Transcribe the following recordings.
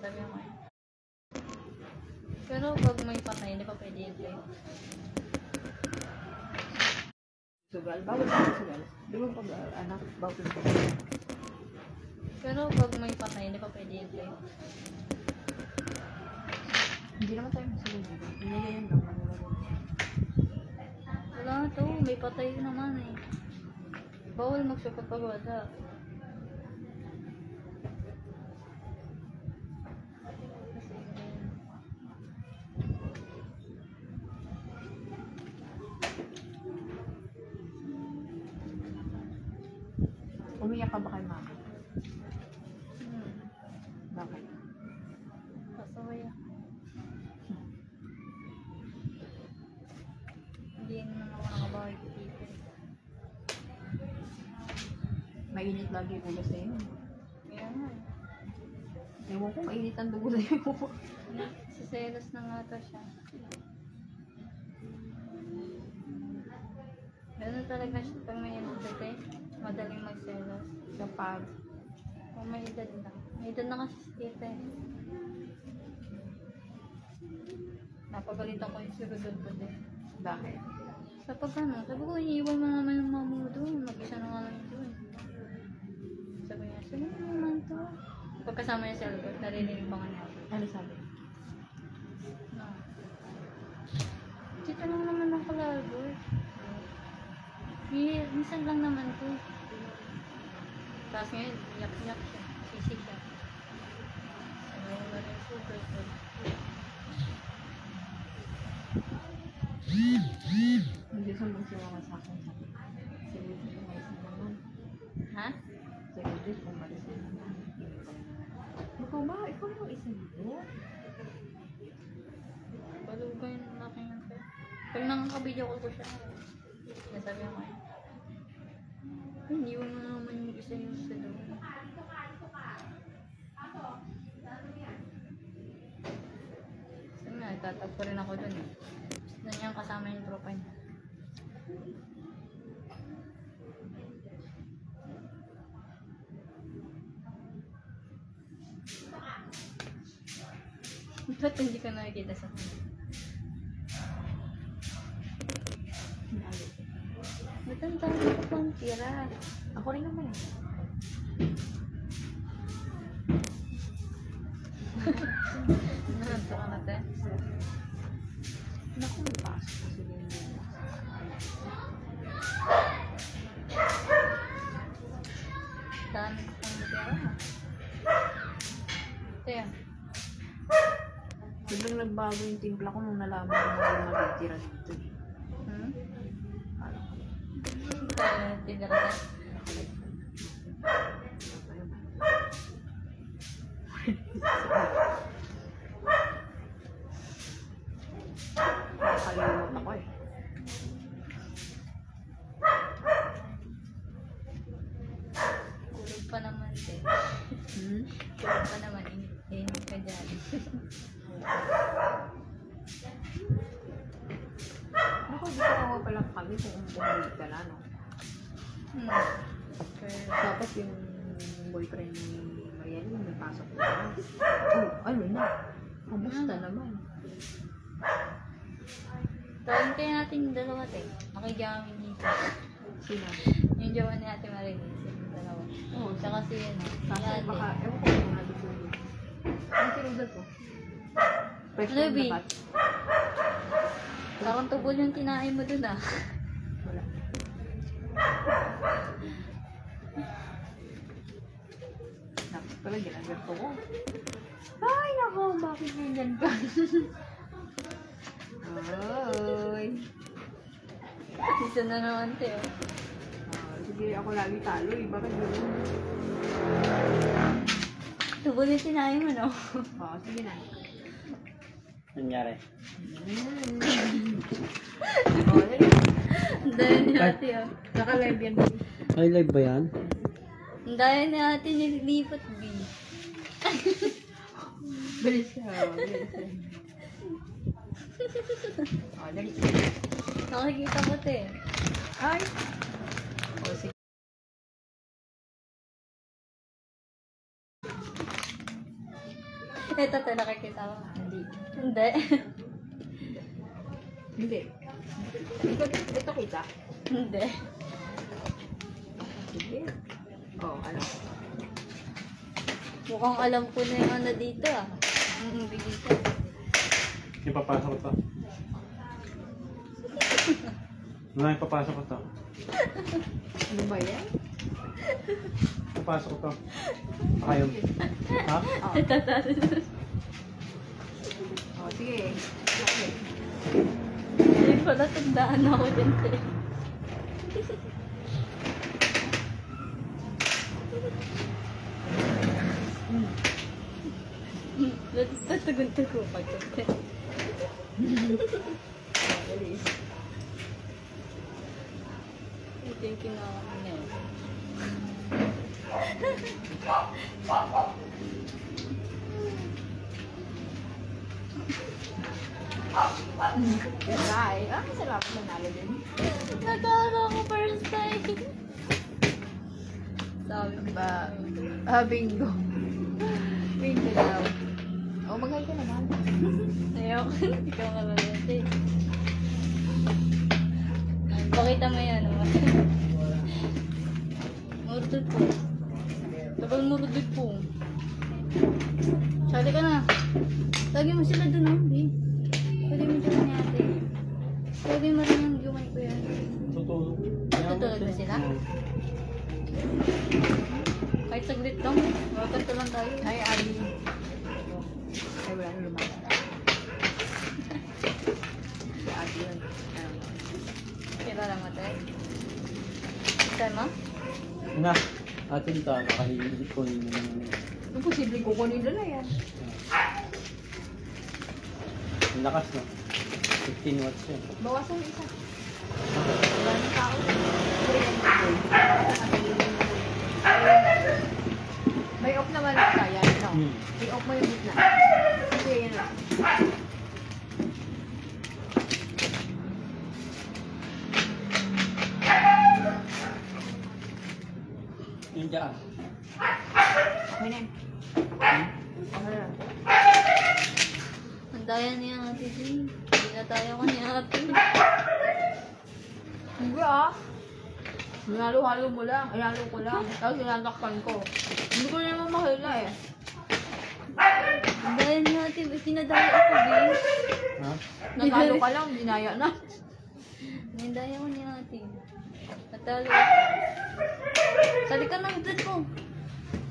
Sabi mo eh. Pero pag may patay, hindi pa pwede yun eh. Sugal? Bawal ba sugal? Di ba pag anak, bawal ba? Pero pag may patay, hindi pa pwede yun eh. Hindi naman tayo masugal dito. Hindi ganyan lang. Wala to, may patay naman eh. Bawal magsukat pag wala. Umiyak ka ba kay mama? Bakit? Kasaway ako. Hindi naman ako nakabawi ko dito. Mainit lagi yung ulo sa'yo. Kaya nga eh. Ewan ko, mainit ang dugo sa'yo. Siselos na nga to siya. Ganun talaga siya pag may edad eh. Madaling magselos. Kapag Kung may edad lang. May edad na kasi si tita eh. Napagalitan ko yung surudod ko din. bakit? Sa pag ano, sabi ko, iniiwan mo naman yung mama mo doon. Mag-isa na nga lang doon. Sabi niya, sige mo naman to. Pagkasama niya sa Albert, narinig pa nga niya. Ano sabi? No. Dito lang naman ako kala Albert. Minsan lang naman to. Tapos ngayon, yak-yak siya. Sisi siya. Sabi niya ba rin super good. Hindi ko magsimama sa akin. Si Edith, umalis na naman. Ha? Si Edith, umalis na naman. Ikaw ba? Ikaw yung isa dito? Balugay na aking nante. Pag nakakabidyo ko siya, nasabi ako eh. Hindi mo naman yung isa yung sa doon. So nga, tatag pa rin ako doon eh. Gusto niyang kasama yung tropa niya. Ba't hindi ka nakikita sa kanya? Ba't ang dami ko pang tira? Ako rin naman eh. Nahanto ka na te? Naku, may pasok kasi din yun. Dami ko pang tira. Kaya, Biglang nagbago yung timpla ko nung nalaman ko na magtitira dito eh. Alam ko. kaya tira na. Nakalimutan ako eh. Kulog pa naman te. Hmm? Kulog pa naman. Init ka dyan. Naku, di ko ako palang kami kung bumalik ka na, no? Tapos yung boyfriend ni Mariel, may pasok na. Oh, ano na? Kamusta naman? Tawagin kayo natin yung dalawa te. Makigaming dito. Sila? Yung jowa ni Ate Marilis. Yung dalawa. Oo, Tsaka si ano. Kasi si baka, Ate. ewan ko kung natutulog. Ano sinugad ko? Fresh Ano, from Bi? the bat? Parang tubol yung kinain mo dun ah. Wala. Tapos pala, ginaganto ko. Ay, nako, bakit ganyan ka? Ay. Isa na naman te oh. Sige, ako lagi talo eh. Bakit gano'n? Tubol yung kinain mo no? Oo, sige na. Nangyari? Oo, dali. Ang daya ni Ate oh. Naka-live yan. Ay, live ba yan? Ang daya ni Ate nililipat B. Bilis ka. Bilis ka. Oo, dali. Nakikita ko te. Ay! O, sige. Ito, nakikita mo. Hindi. Hindi. Hindi. Ito kita. Hindi. Sige. Oh, ano? Mukhang alam ko na yung ano dito ah. Bigay ka. Ipapasok ko to. Wala, ipapasok ko to. Ano ba yan? Ipapasok ko to. Ayaw. Ha? Oh, oh sige. Okay. Hindi pala tandaan ako dyan eh. Tatagun-tagun pa ito. Ito yung kinawa ko na yun. Right. Ah, salamat manalo din. Nagkala ko first time. Sabi ko Ba, bingo. Bingo daw. Oh, mag-hi ka naman. ayaw ko. Ikaw nga lalate. Pakita mo yan. Murdod po. Tagal murdod po. Sali ka na. Lagi mo sila dun, oh. Pwede mo dyan ni ate. Pwede mo rin yung gawin ko yan. Tutulog. Tutulog ba sila? Kahit saglit lang. Magkanta lang tayo. Hi, Ali. Ay, wala na lumakas. Si Ate yun. Kira lang matay. Saan mo? Na, atin ta, nakahilig ko nyo naman. Imposible kukunin nila yan. Ang lakas, no? 15 watts yun. Bawasan yung isa. Wala na tao. May off naman siya yan. No? May off mo yung gitna. Kasi yan lang. Yung dyan. Okay na. Okay na. Ang daya niya ate G. Hindi na tayo ko niya ate. Hindi ah. Hinalo-halo mo lang. Hinalo ko lang. Tapos hinantakpan ko. Hindi ko naman mahila eh. Ang daya niya ate. Sinadaya ako din. Ha? Natalo ka lang, dinaya na. Ang daya ko niya ate. Natalo ako. Sali ka ng dad ko.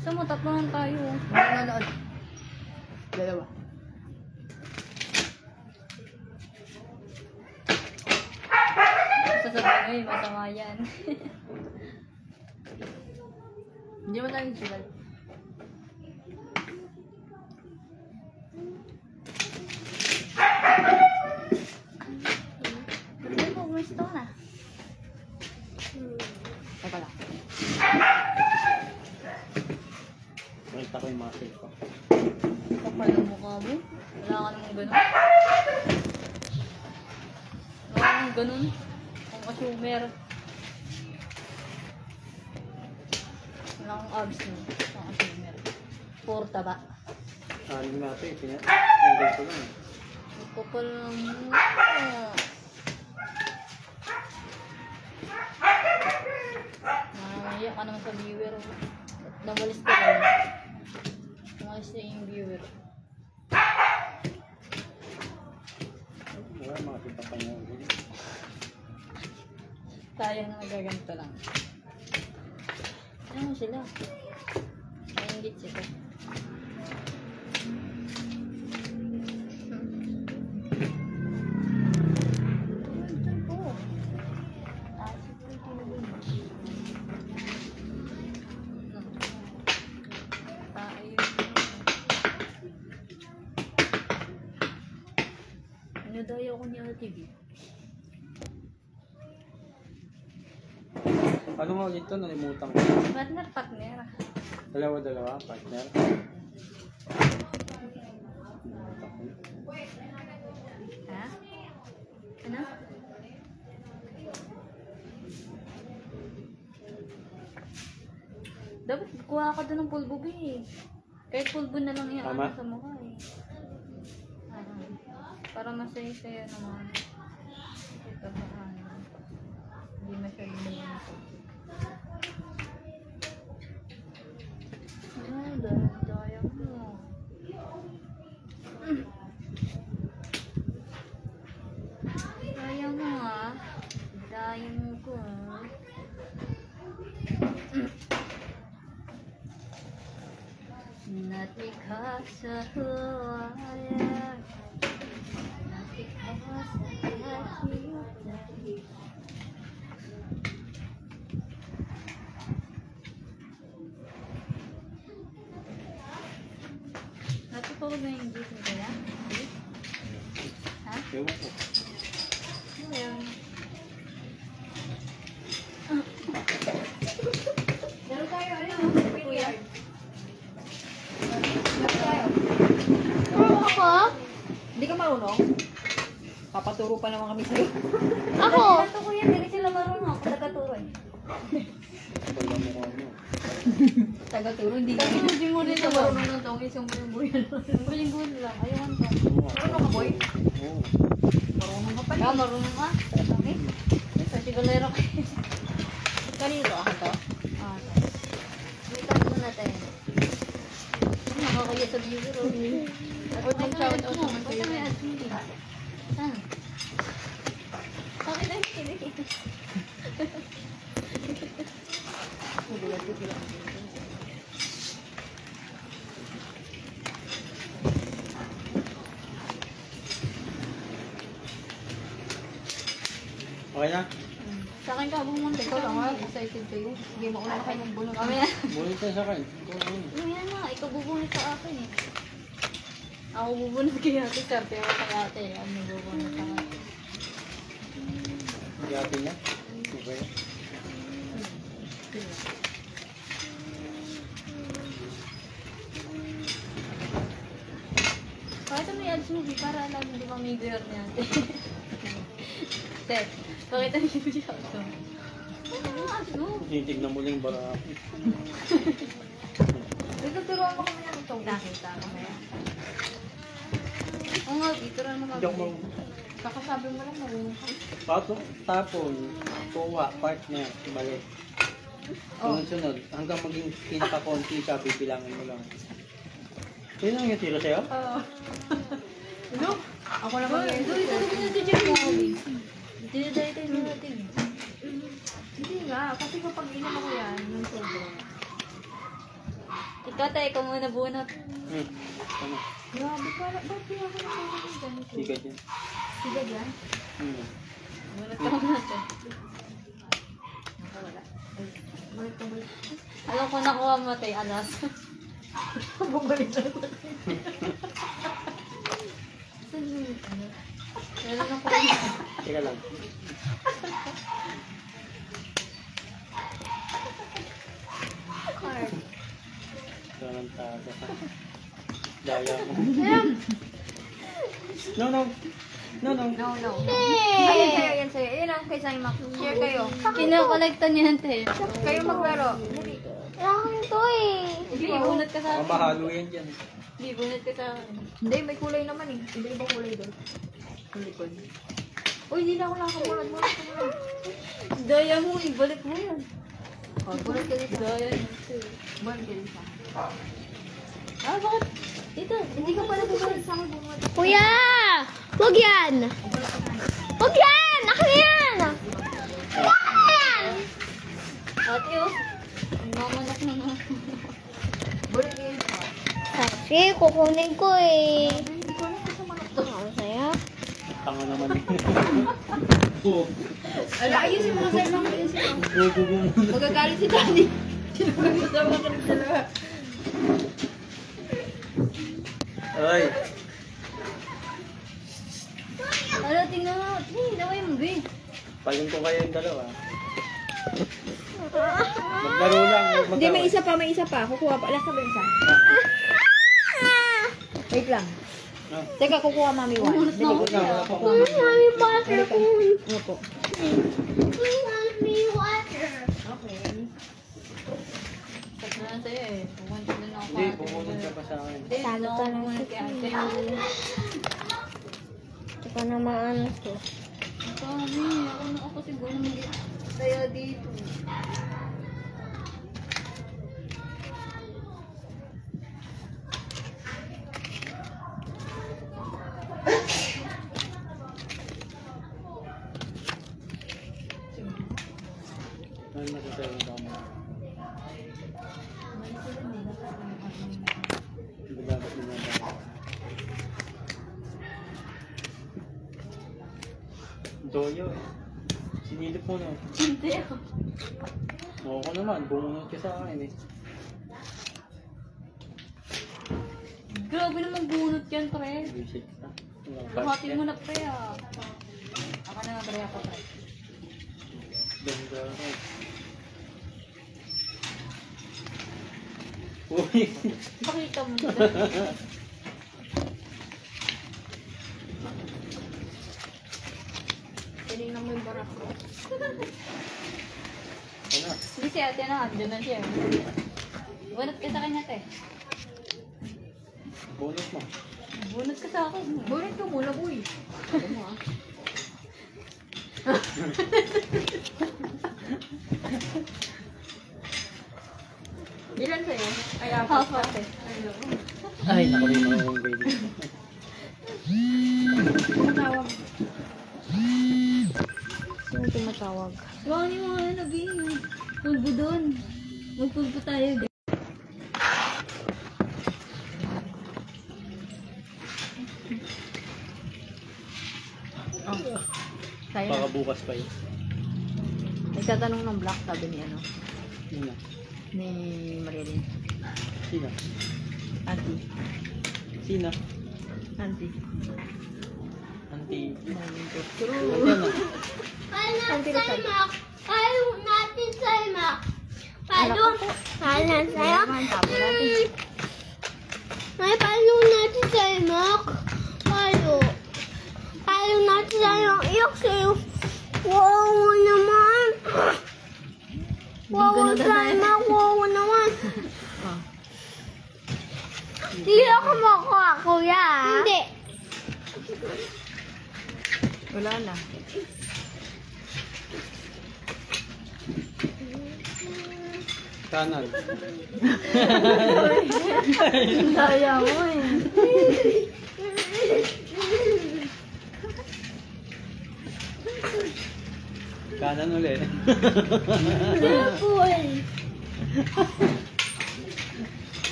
Saan mo? Tatlo lang tayo. Nanonood. Dalawa. Sasabihin mo, masama yan. Hindi mo tayo sugal. Hindi mo, gusto na. Teka lang. Nakita ko yung muscle ko. Kapal ang mukha mo. Wala ka namang ganun. Wala ka namang ganun. Ang assumer. Wala akong abs mo. Ang assumer. Puro taba. Ano natin, pinag ko lang. Ang kapal ng mukha. Nangangayak ka naman sa viewer. Namalis ka lang. Namalis na yung viewer. Wala, makakita pa niya. Sayang na nagaganto lang. Ano sila? Nainggit sila. Ito po. Inadayo ko niya TV. Ano nga ulit ito? Nalimutan ko. Partner. Dalawa, partner. Ha? Ano? Dapat kuha ka doon ng pulbo eh. Kahit pulbo na lang yung Tama. ano sa mukha eh. Para masaya-saya naman. Ito ba ano? Hindi masyadong nalilito. Daya mo. Daya mo ah. Daya mo ko ah. Natikha sa huwayan. Natikha sa kahiyutan. Natuto ko ba yung juice mo kaya? Ha? Ewan ko. Ano yun? Laro tayo, ano? Kuya? Laro tayo. Ako? Hindi ka marunong? Papaturo pa naman kami sa'yo. Ako? Ito kuya, hindi sila marunong. Ako tagaturo eh. Wala mo ko ano. Taga-turo, hindi ka. Kasi hindi mo rin Hindi ka naman. marunong ng tongis yung buyan. Buling-buling lang. Ayawan to. Marunong ka, boy? Oo. Marunong ka pala. Kaya marunong ka? Okay. Kasi galero ka. Kanino ako to? Ah, may tanong na tayo. Nakakaya sa viewer. Huwag mag-shout out naman Basta may ads mo din. Saan? Bakit ay kinig? Magulat ko sila. Okay na? Sa akin ka bumunta. Ikaw lang ha, excited kayo. Sige, mauna kayo ng bulong. Mamaya. Bulit na sa akin. Ikaw ano. Mamaya na. Ikaw bubunit sa akin eh. Ako bubunit kay ate. Sabi ako kay ate. Ano bubunit sa akin? Hindi atin niya. Okay. Pakita mo yung ads movie para alam hindi mamigayar niya ate. Ted, pakita mo yung video ko. Ano yung ads mo? Tinitignan mo lang bara. Dito, turuan mo kami ng tongis. Nakita ko kaya. Oo nga, ito rin naman. Hindi ako marunong. Kakasabi mo lang, marunong ka. Tapon, kuha, partner, balik. Sunod-sunod. Hanggang maging pinaka-konti ka, bibilangin mo lang. Sino ang yung tiro sa'yo? Oo. Ano? Ako lang Ito mag-edit. naman yung teacher mo. Dito tayo natin. Hindi nga, kasi kapag inano ko yan, yung sobra. Ikaw tayo, ikaw muna bunot. Ano? Grabe pala, ba't di ako nakakasing ganito? Sigat yan. Siga dyan? Bunot ka muna ito. Nakawala. Ay, balik ka balik. Alam ko nakuha mo tayo, alas. Bumalik na ako. Saan yung ano? Meron ako rin. Teka lang. Tarantado ka. Daya mo. No, no. No, no. No, no. Ayan sa'yo, ayan sa'yo. Ayan ang kay Simon. Share kayo. Kinakolekta niya ate. Kayo maglaro. Akin to eh. Hindi, bunot ka sa akin. Mahalo yan dyan. Hindi, bunot ka sa akin. Hindi, may kulay naman eh. Iba-ibang kulay doon. Ang likod. Uy, hindi na ako nakamulat. Mulat ko mulat. Daya mo, ibalik mo yan. Oh, mulat ka dito. Daya mo. Mulat ka dito. Ah, bakit? Dito. Hindi ka pala bumulat sa akin. Bumulat. Kuya! Huwag yan! Huwag yan! Akin yan! Yan! Ate, oh. Ang mamanak na nga. Mulat ka dito. Kasi kukunin ko eh. Hindi ko alam kung sa manok to. Ano sa'yo? Tanga naman eh. Oo. Ala, ayusin mo kasi lang. Ayusin mo. Gugugo mo. Magagalit si Daddy. Sinapag-usama ka ng dalawa. Ay. Ano, tingnan mo. Hey, laway mo, babe. Paling ko kayo yung dalawa. Maglaro lang. Huwag Hindi, may mag-away. isa pa. Kukuha pa. Last na ba isa? Wait lang. Ah. Teka, kukuha mami one. Dali, Huwag na, wala pa ako. Mami, water ko. Ano po? Mami, water. Okay. Sabi na sa'yo eh. Pumunta din ako. Hindi, pumunod ka pa sa akin. Hindi, Talo no, ka lang pumunta sa kay ate. pa naman ano to. Kami, ako siguro mag-kaya dito. Ano masasabi mo kamo? Dapat mo na ba? Doyo eh. Sinilip mo na. Hindi ako. Oo ko naman, bumunod ka sa akin eh. Grabe naman bunot yan, pre. Visit ka. Buhatin mo na, pre, ah. Ako na, pre, ako, pre. Ganda ako. Uy! Pakita mo. Tinignan mo yung barak ko. Ano? Hindi si ate na, andyan na siya. Bunot ka sa kanya, te. Bonus mo. Bunot ka sa akin. Burin ko mula, boy. Ano mo ah? Ilan sa'yo? Ay, Half apat. ate. Ay, nakamay mo yung baby. Tumatawag. Sino tumatawag? Huwag niyo mga ano, Bing. Pulbo doon. Magpulbo tayo. Oh. Kaya Baka na. bukas pa yun. Nagtatanong ng black, sabi ni ano, Sino? ni Marilyn. Sino? Auntie. Sino? Auntie. Auntie. Marilyn ko. Auntie ano? Ayaw natin sa'yo, Mak. Ayaw natin sa'yo. Ay, paano natin sa'yo, Mak? Ayaw natin sa'yo. Iyak sa'yo. Wow naman. Wow sa'yo, Mak. Wow naman. Ah. Hindi ako makuha, kuya. Hindi. Wala na. Kanan. Daya mo eh. Kanan ulit. Apple.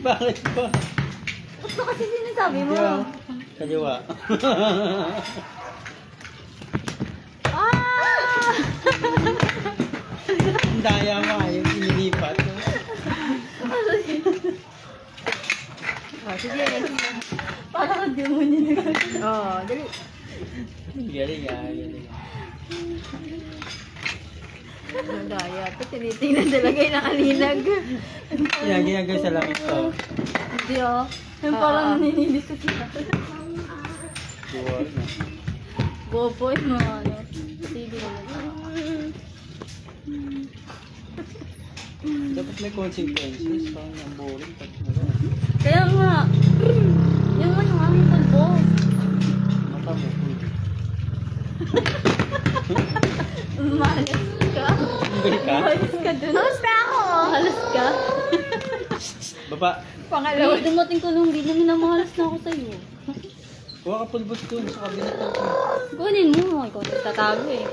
Bakit ba? Ba't ba kasi sinasabi mo? Kaliwa. Ah! Ang daya mo yung inilipat. Oh, sige. Parang ang demonyo na gano'n. Oh, dali. Galing ah, galing. Ang daya. Ito tinitingnan talaga yung nakalinag. Yan, ginagawa sa langit to. Hindi oh. Yung parang naninilis ko siya. Duwag na. Bobo yung mga ano. Sige na lang. Dapat may consequences. Parang ang boring. Pag ano, Kaya nga. Yung ano, aming pulbo. mata mo. Mahalas ka. Balik ka? Mahalas ka dun. Halusta ako. Mahalas ka. Baba. Pangalawa. Ay, dumating ko nung hindi naman namahalas na ako sa'yo. Kuha ka pulbos dun sa kabinet ng Kunin mo. Ikaw nagtatago eh.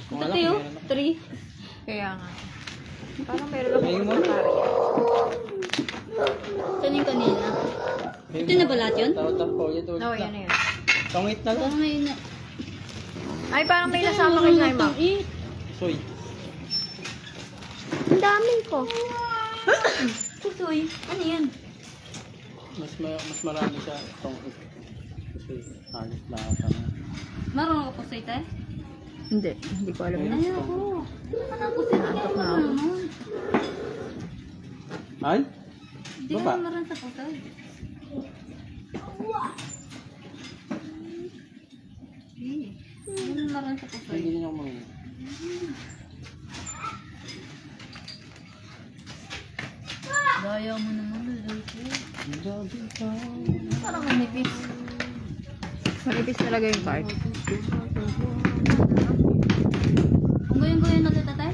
Kung Ito alam tayo. mo, 3. Kaya nga. Parang meron ako Ngayon mo? pagkakari. Saan yung kanina? Ito na ba lahat yun? Tawag ko. Yan, No, yan na yun. Tongit na lang. Parang may na... Ay, parang may nasama kay Naima. Soy. Ang dami ko. Pusoy. Ano yan? Mas marami sa tongit. Soy. Halos lahat na. Marunong ka pusoy tayo? Hindi. Hindi ko alam yun. Ay ako. Ano pusoy ka Antok na naman? ako. Ay? Hindi ka Baba. naman maran sa pusoy. Hindi naman maran sa pusoy. Hindi din ako marunong. Daya mo naman, Luluko. Ang dami ka. Parang manipis. Manipis talaga yung part. Ang goyang-goyang na ito, tatay.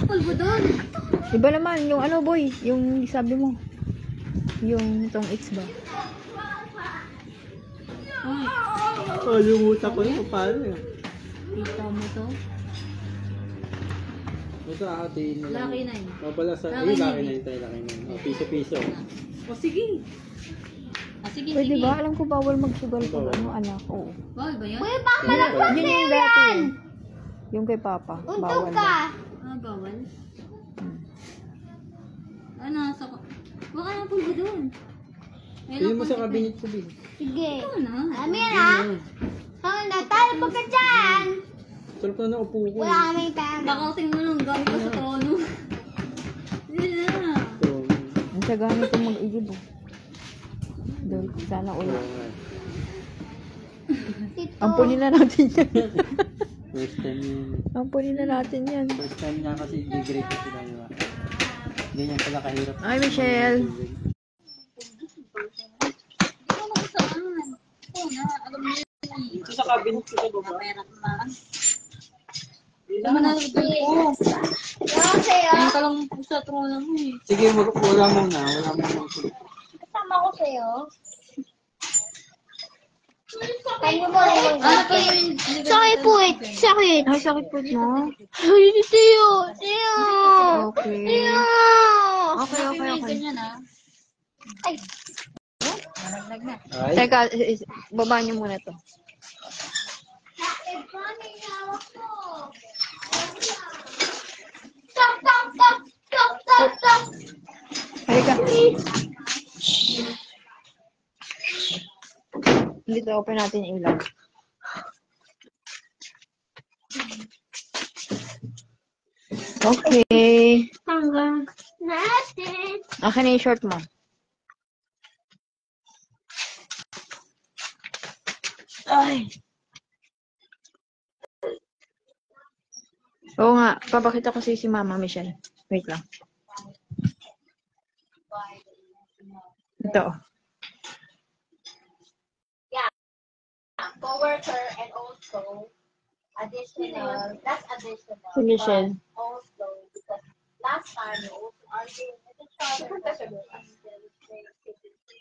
Pulbo doon. Iba naman, yung ano boy, yung sabi mo. Yung tong X ba? Ay, Limutan ko yun. Paano yun? kita mo to. Ito atin na lang. Laki na yun. Mabala sa... Laki Ay, na laki yun. na yun tayo. Laki na yun. Piso-piso. O, sige. Ah, sige, Pwede sige. ba? Alam ko bawal magsugal pag ano anak. Oo. Bawal ba yan? Uy, baka malagpas Yun na yung dati. Yung kay Papa. Untog Bawal. ka. Ah, bawal. Ano, sa... Baka na pulbo doon. Pili mo sa cabinet ko, Bin. Sige. Ito na. Amin ha. Ang natal pa ka dyan. Sarap na naupo ko. Wala kaming pera. Bakating mo lang gamit ko sa trono. Hindi na. So, Ang sagana itong mag-igib. Doon, sana ulit. oo nga. Tito. Ampunin na natin yan. First time yun. Ampunin na natin yan. First time niya kasi i-grade ko sila. Diba? Ganyan pala kahirap. Ay, Michelle. Hindi ko magsaan. Oo na, alam mo yun. Ito sa cabinet ko sa baba. Pera na. Hindi naman nalagay ko. Yan sa'yo. Ayun ka lang po sa trono mo eh. Sige, wala muna. Wala muna. Kasama ko sa'yo. Kanya mo rin. Ano pa yun? Sakit po eh. Sakit. Ay, sakit po mo. Ay, Tiyo. Tiyo. Okay. Tiyo. Okay, okay, okay. Ganyan ah. Ay. Nalaglag na. Ay, Teka, baba niyo muna to. Stop, stop, stop. Stop, stop, stop. Halika. Dito, open natin yung ilaw. Okay. Hanggang natin. Akin na yung short mo. Ay. Oo nga, papakita ko si Mama Michelle. Wait lang. Ito. Coworker and also additional, that's additional. Si Michelle. But also, because last time you also argued with each other.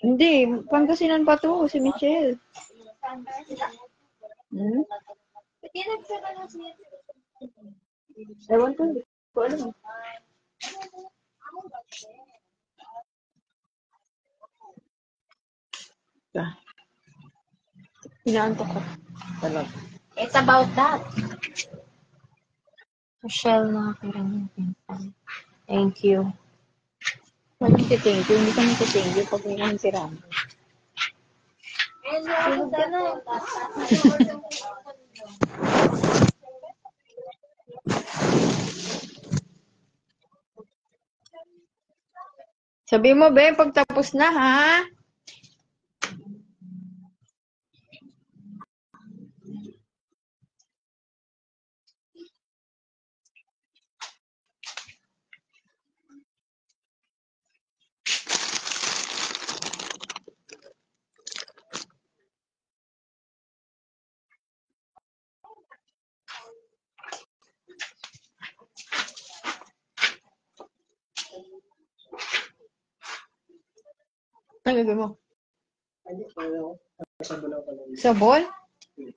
Hindi, Pangasinan pa to, si Michelle. Hmm? Hindi nagsabi na siya. Ewan ko, hindi ko alam. Inaantok ko. Talaga. It's about that. Michelle, nakakirang yung Thank you. Walang thank you, hindi ka thank you pag may nansiraan. Tulog ka na. Sabi mo, be, pag tapos na, ha? Talaga mo. Sabon?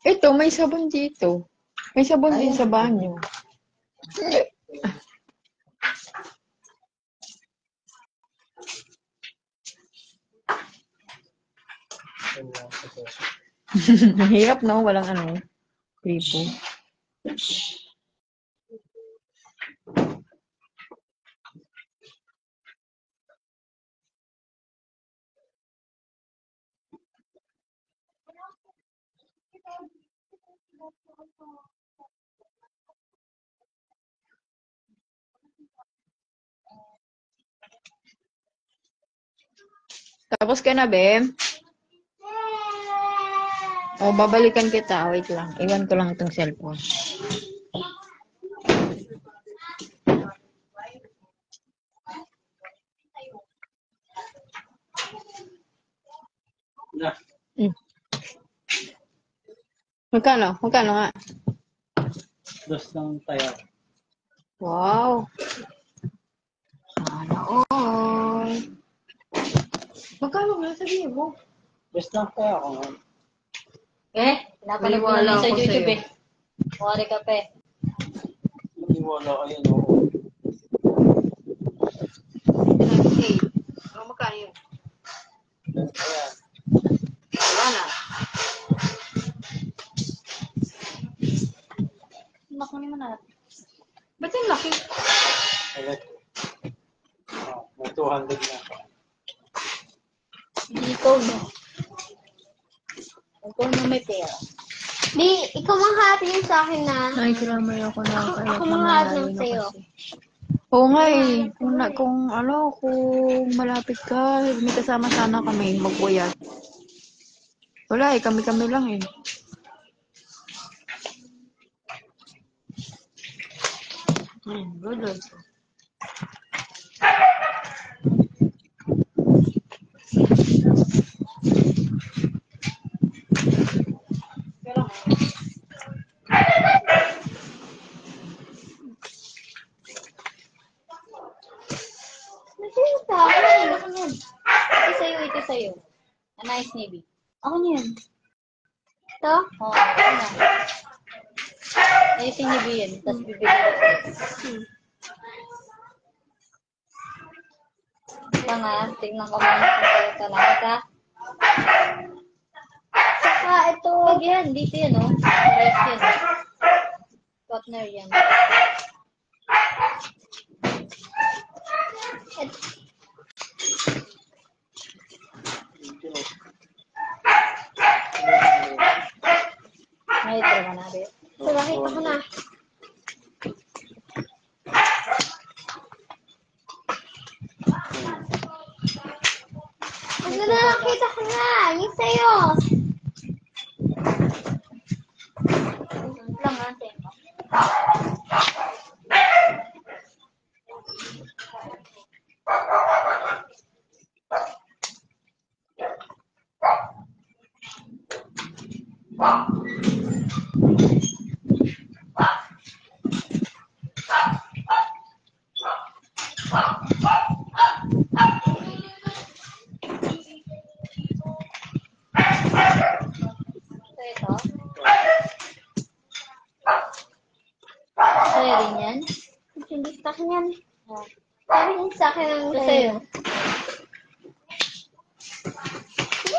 Ito, may sabon dito. May sabon din sa banyo. Mahirap, no? Walang ano, gripo. Tapos ka na, be? O, babalikan kita. Wait lang. Iwan ko lang itong cellphone. na. Mm. Magkano? Magkano nga? Dos ng tayo. Wow. Sana all. Magkano nga sabihin mo? Dos ng tayo ako nga. Pinapanood ko Maniwala naman sa ako YouTube sa'yo. Wari ka pe. Maniwala kayo, no? Hey, magkano yun? Ayan. Wala na. Naku naman na. Ba't yung laki? Ayan. May 200 na. Dito no. Ikaw na may pera. Di, ikaw manghati yung sa akin na. Nakikilamay ako na Ako manghati yung sa'yo. Oo nga eh. Kung malapit ka, may kasama sana kami magbuyat. Wala eh, kami-kami lang eh. Good. Nasino sa akin? Ako yan. Ito sa'yo. A nice navy. Ako yan. Ito? Oo, ako na. Nice navy yan. Tapos bibigyan ko sa'yo. Ito nga, tingnan ko muna kung sa'yo talaga ha. Saka ito. Huwag yan, dito yan oh. Right yan. Partner yan. May ito naman natin. So, nakita ko na. Ang ganda, nakita ko na. Yung sa'yo. Lang natin. So ito. Sa'yo din yan. Hindi sa akin yan. Oh. Sabi din sa akin ang Ito sa'yo. sa'yo.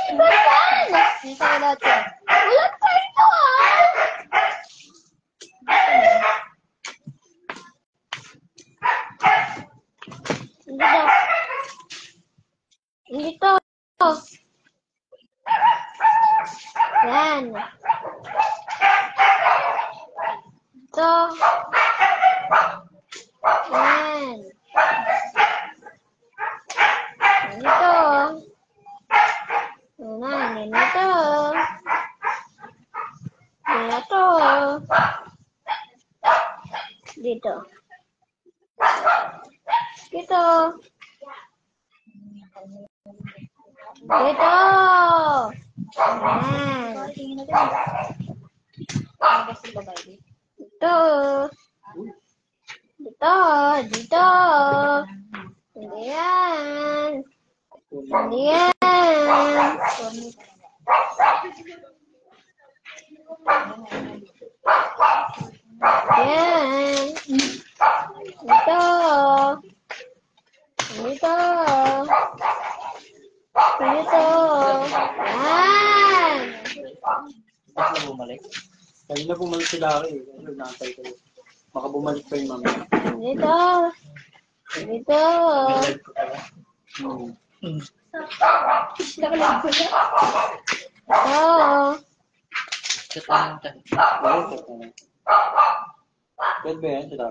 Hindi yan! Yung sa'yo lahat yan. Wala pa ito ah! Hindi daw. Hindi to. Yan. Ito. Yan. Ganito. Ganito. Ganito. Dito. Dito. Dito. Yan. Tingin natin. Magas yung babae dito. Dito. Dito. Dito. Hindi yan. Hindi yan. Yan. Dito. Dito. Dito. Yan. Bakit na bumalik? Kanina bumalik sila ako eh. Ano, nakantay ko. Baka bumalik pa yung mami. Dito. Dito. Nag-live ko pala. Nakalag ko na. Ito. Friend ba yan? Sila?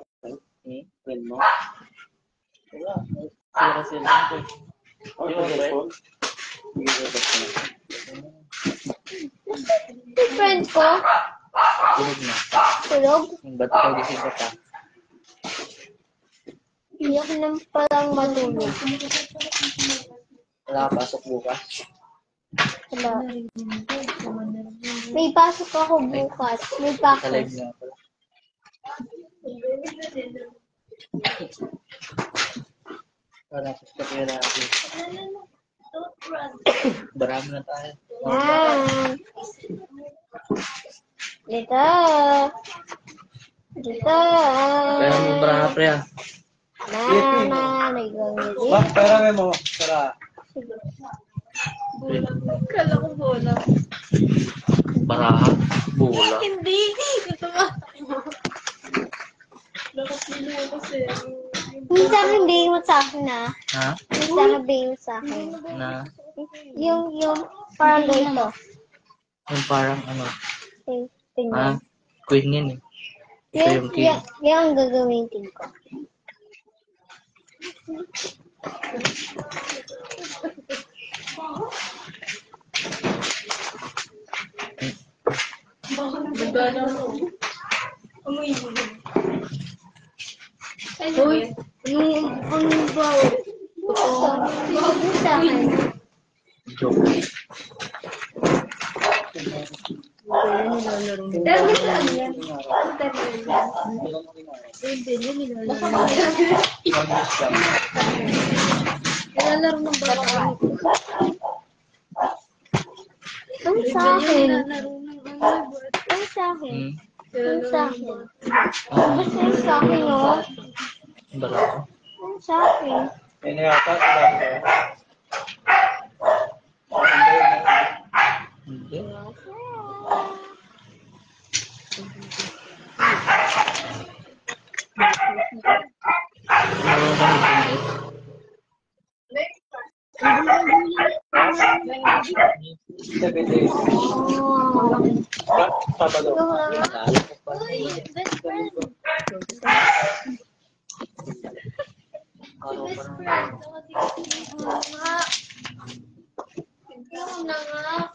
Friend mo? Wala. Sira sila. Oh, yung cellphone? Hindi ko sa Friend ko. Tulog na. Tulog. Ba't ikaw gising ka pa? Hindi ako nang palang matulog. Wala ka pasok bukas? Wala. May pasok ako bukas. May Sa live pasok. nga pala. Para sa kaya natin. Barami na tayo. Yan. Dito. Dito. Kaya mo bra pre ah. Mama, nagagawin. Bak, pera mo. Tara. Kala ko bola. Baraha. Bula. Hindi. Ito nga. Nakapilo ko kasi. Minsan sabihin mo sa akin na. Ha? Minsan sabihin mo sa akin. Na? Yung parang ganito. Yung parang ano? Tingnan. Queen yun eh. Ito yung king. Yan ang gagawin ko. Uy, ano ba? Yung sa akin. Joke. Dami sa ano yan? Hindi, yun nilalaro. Nilalaro ng bata. Ang sa akin. Nilalaro ng ano. Ang sa akin. Hmm? Ang sa akin. Basta yung sa akin, oh. Baraha. Ang sa akin. Yan na yata. Hindi. Ano ba hindi? Seven days. Sabado. Naalala ko pa. Best friend. Araw pa Best naman. friend. Yung na nga.